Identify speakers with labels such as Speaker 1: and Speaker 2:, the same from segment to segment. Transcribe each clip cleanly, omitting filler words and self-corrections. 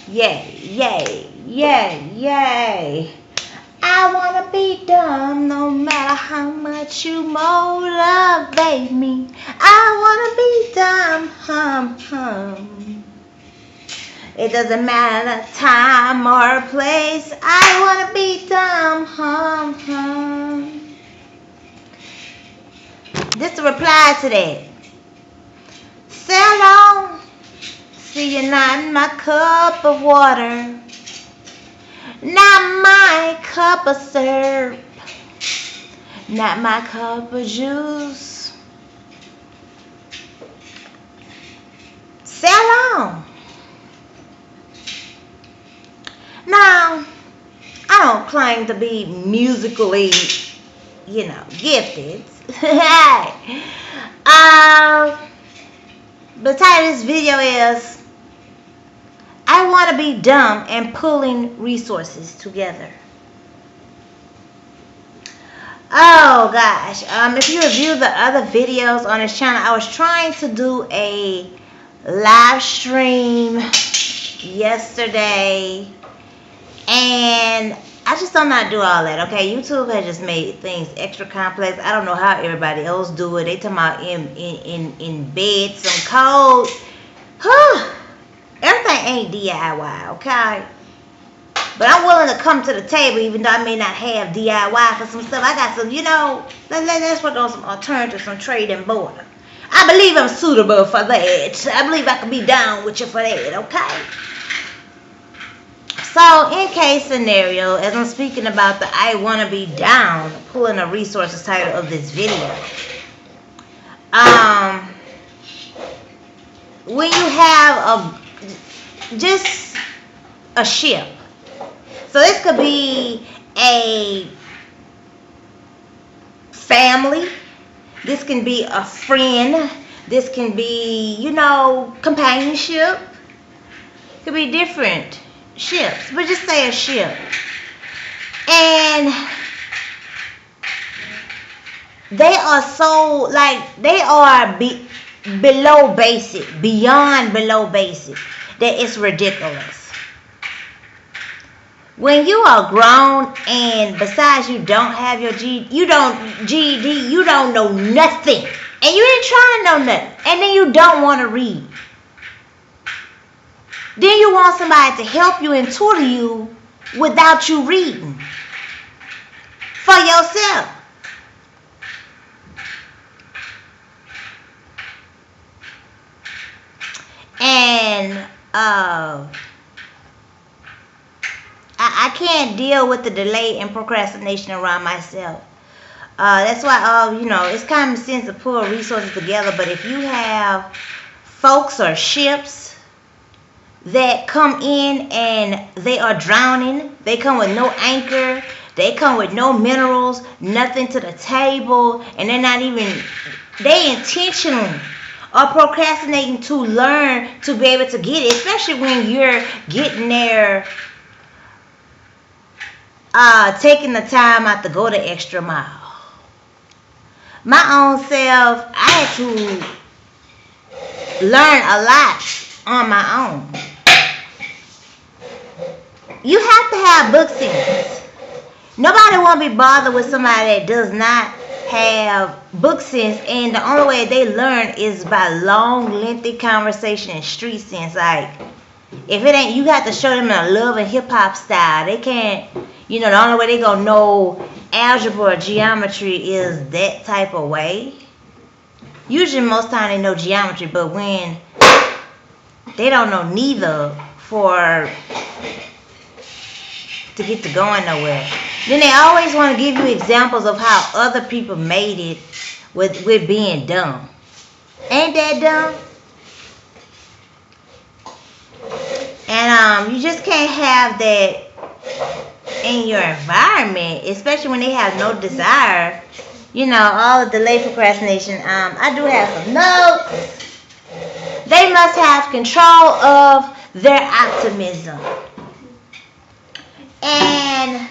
Speaker 1: Yay, yay, yay, yay. I wanna be dumb no matter how much you motivate me. I wanna be dumb, hum. It doesn't matter time or place. I wanna be dumb, hum. This is a reply to that. Sail on. See, you're not my cup of water. Not my cup of syrup. Not my cup of juice. Sail on. Now, I don't claim to be musically, gifted. The title of this video is I want to be dumb and pulling resources together. Oh gosh, if you review the other videos on this channel, I was trying to do a live stream yesterday, and I just don't know how to do all that, okay? YouTube has just made things extra complex. I don't know how everybody else do it. They talking about in bed, some code. Everything ain't DIY, okay? But I'm willing to come to the table even though I may not have DIY for some stuff. I got some, let's work on some alternatives, some trade and border. I believe I'm suitable for that. I believe I can be down with you for that, okay? So, in case scenario, as I'm speaking about the I want to be down, pulling a resources title of this video. When you have just a ship. So this could be a family. This can be a friend. This can be, companionship. It could be different ships, but just say a ship. And they are so, they are below basic, beyond below basic, that it's ridiculous. When you are grown and besides you don't have your GED, you don't know nothing. And you ain't trying to know nothing. And then you don't want to read. Then you want somebody to help you and tutor you without you reading for yourself. And I can't deal with the delay and procrastination around myself. That's why, it's common sense to pull resources together. But if you have folks or ships that come in and they are drowning, they come with no anchor, they come with no minerals, nothing to the table, and they intentionally are procrastinating to learn to be able to get it, especially when you're getting there, taking the time out to go the extra mile. My own self, I had to learn a lot on my own. You have to have book sense. Nobody want to be bothered with somebody that does not have book sense, and the only way they learn is by long, lengthy conversation and street sense. Like, if it ain't, you got to show them in a love and hip hop style. They can't, the only way they gonna know algebra or geometry is that type of way. Usually, most time they know geometry, but when they don't know neither to get to going nowhere. Then they always want to give you examples of how other people made it with being dumb. Ain't that dumb? And you just can't have that in your environment, especially when they have no desire. All the delay, procrastination. I do have some notes. They must have control of their optimism. And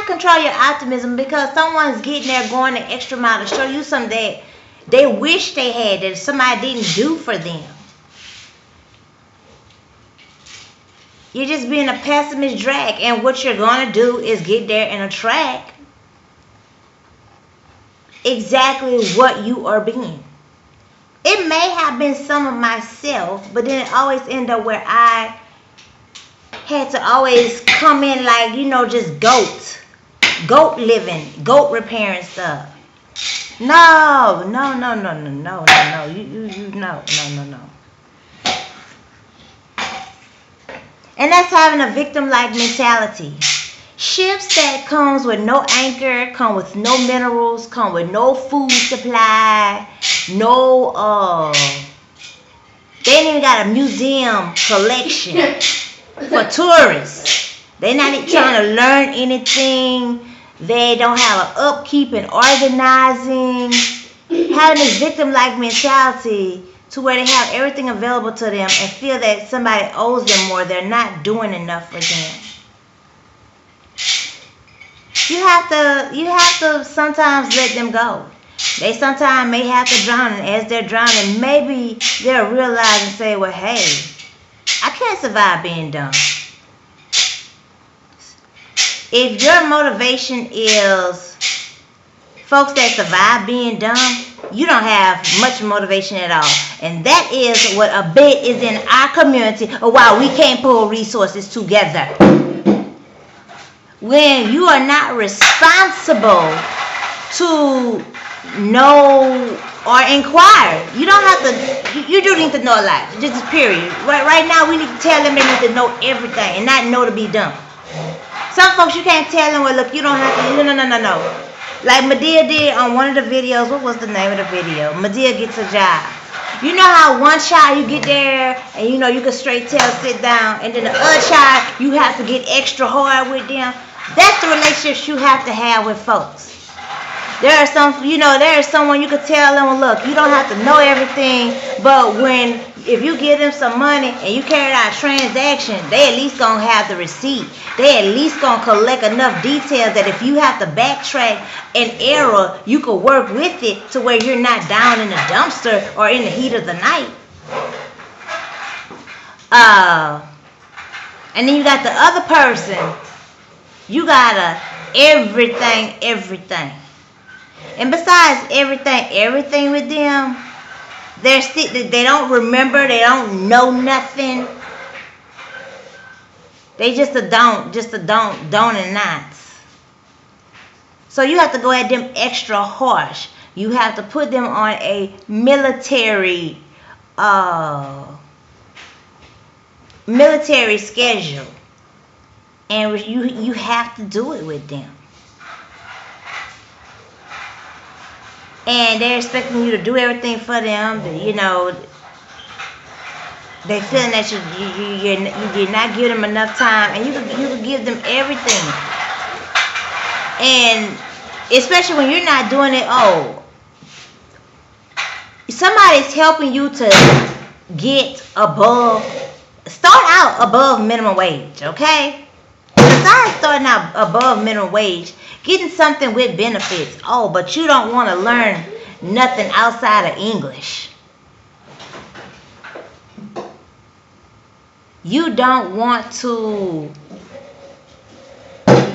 Speaker 1: control your optimism, because someone's getting there, going the extra mile to show you something that they wish they had that somebody didn't do for them. You're just being a pessimist drag, and what you're going to do is get there and attract exactly what you are being. It may have been some of myself, but then it always ended up where I had to always come in like, you know, just goat living, goat repairing stuff. No. No. And that's having a victim-like mentality. Ships that comes with no anchor, come with no minerals, come with no food supply, no, they ain't even got a museum collection for tourists. They're not even trying to learn anything. They don't have an upkeep and organizing. Having this victim-like mentality to where they have everything available to them and feel that somebody owes them more. They're not doing enough for them. You have to sometimes let them go. They sometimes may have to drown, and as they're drowning, maybe they'll realize and say, well, hey, I can't survive being dumb. If your motivation is folks that survive being dumb, you don't have much motivation at all. And that is what a bit is in our community of why we can't pull resources together. When you are not responsible to know or inquire, you don't have to, you do need to know a lot, just period. Right now we need to tell them they need to know everything and not know to be dumb. Some folks you can't tell them, well look, you don't have to, no. Like Madea did on one of the videos. What was the name of the video? Madea Gets a Job. You know how one child you get there and you know you can straight tell sit down, and then the other child you have to get extra hard with them. That's the relationships you have to have with folks. There are some, there is someone you could tell them, well, look, you don't have to know everything, but if you give them some money and you carry out a transaction, they at least gonna have the receipt. They at least gonna collect enough details that if you have to backtrack an error, you could work with it to where you're not down in the dumpster or in the heat of the night. And then you got the other person. You gotta everything. And besides everything with them, they don't remember, they don't know nothing. They just a don't and nots. So you have to go at them extra harsh. You have to put them on a military schedule. And you have to do it with them. And they're expecting you to do everything for them. They feeling that you're not giving them enough time, and you can give them everything. And especially when you're not doing it, somebody's helping you to start out above minimum wage, okay? Besides starting out above minimum wage, getting something with benefits. But you don't want to learn nothing outside of English. You don't want to.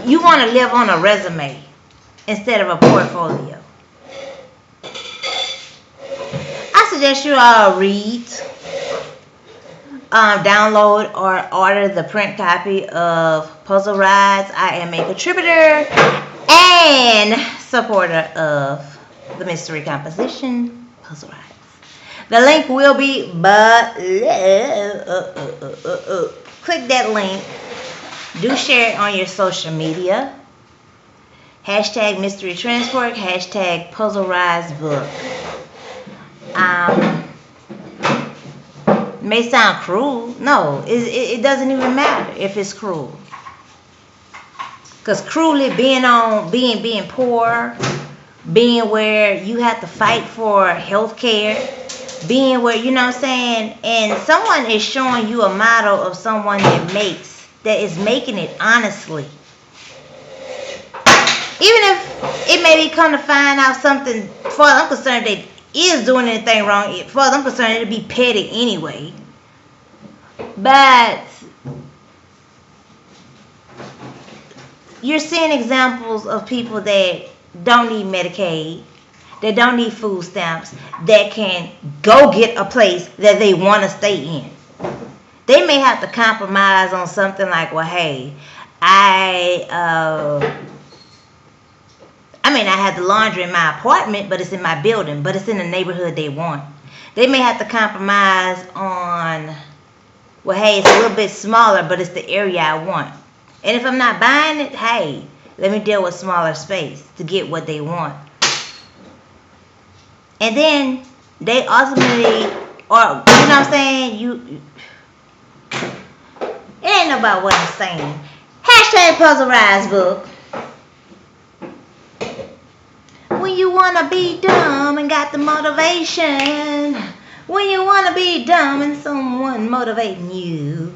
Speaker 1: You want to live on a resume instead of a portfolio. I suggest you all read, download, or order the print copy of Puzzle Rides. I am a contributor and supporter of the mystery composition Puzzle Rides. The link will be below. Click that link. Do share it on your social media. Hashtag Mystery Transport. Hashtag Puzzle Rides Book. May sound cruel. No, it doesn't even matter if it's cruel. Because cruelly being poor, being where you have to fight for health care, being where, you know what I'm saying, and someone is showing you a model of someone that is making it honestly. Even if it may be come to find out something, as far as I'm concerned, that is doing anything wrong. As far as I'm concerned, it'll be petty anyway. But you're seeing examples of people that don't need Medicaid, that don't need food stamps, that can go get a place that they want to stay in. They may have to compromise on something like, well, hey, I may not have the laundry in my apartment, but it's in my building, but it's in the neighborhood they want. They may have to compromise on, well, hey, it's a little bit smaller, but it's the area I want. And if I'm not buying it, hey, let me deal with smaller space to get what they want. And then they ultimately, or you know what I'm saying? It ain't about what I'm saying. Hashtag Puzzle Rise book. When you want to be dumb and got the motivation. When you want to be dumb and someone motivating you.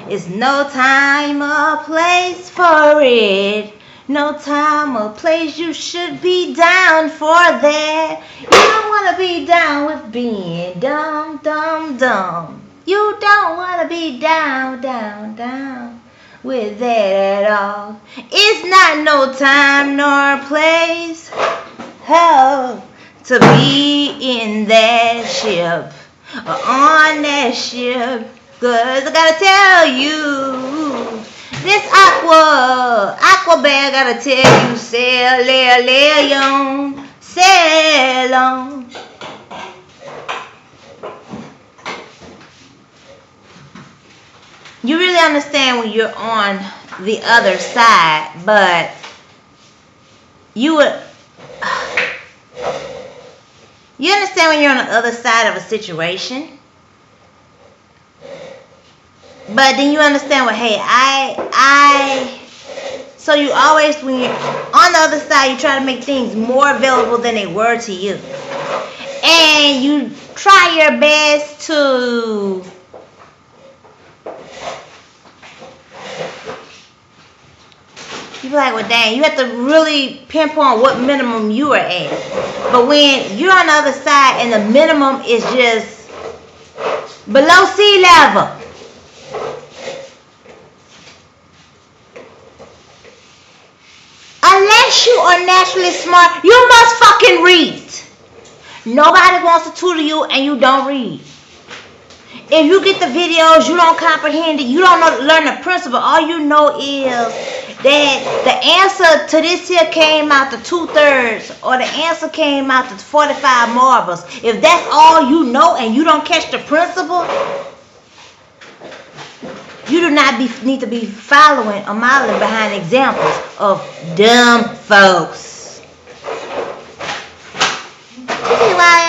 Speaker 1: It's no time or place for it. No time or place, you should be down for that. You don't want to be down with being dumb, dumb, dumb. You don't want to be down, down, down with that at all. It's not no time nor place to be in that ship or on that ship. 'Cause I gotta tell you, this Aqua Bear gotta tell you, sail on. You really understand when you're on the other side, but you understand when you're on the other side of a situation. But then you understand, well, hey, so you always, when you're on the other side, you try to make things more available than they were to you. And you try your best to you be like, well, dang, you have to really pinpoint what minimum you are at. But when you're on the other side and the minimum is just below sea level, unless you are naturally smart, you must fucking read. Nobody wants to tutor you and you don't read. If you get the videos, you don't comprehend it, you don't learn the principle. All you know is that the answer to this here came out to 2/3, or the answer came out to 45 marbles. If that's all you know and you don't catch the principle, you do not need to be following or modeling behind examples of dumb folks. See why